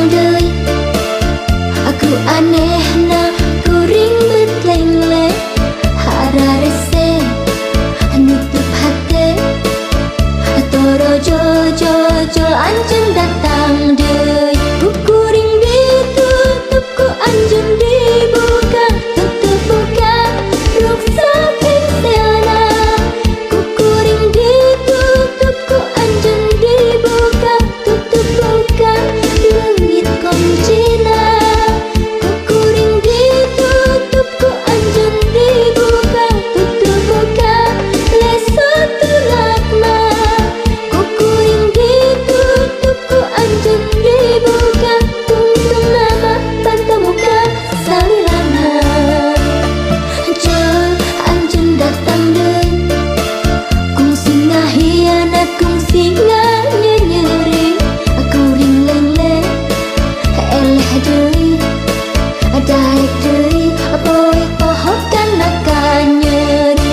deui. Aku aneh na kuring betleng-leng hararese nutup hate toro jojo anjeun datang deui. Kuring ditutup ku anjeun dibuka, tutup buka ruksa pensilna. Kuring ditutup ku anjeun dibuka, tutup buka leungit kuncina. Kuring ditutup ku anjeun dibuka, tutup buka leso tulakna. Kuring ditutup ku anjeun dibuka, tungtung nama pantau muka salilana. Jol anjeun datang deui, kungsi ngahianat kungsi nganyeri. Kuring leng-leng eleh deui, daek deui poe poho kana kanyeri.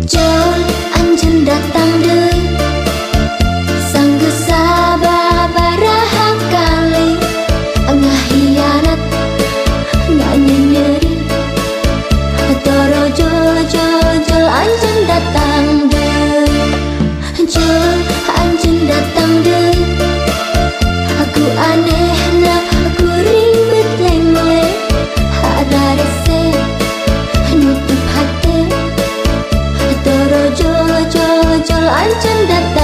Jol anjeun datang deui, sanggesa babaraha kali ngahianat nganyeri. Toro jojo anjeun datang deui. Jol anjeun datang deui, aku aneh na kuring betleng-leng hararese nutup hate toro jojo anjeun datang.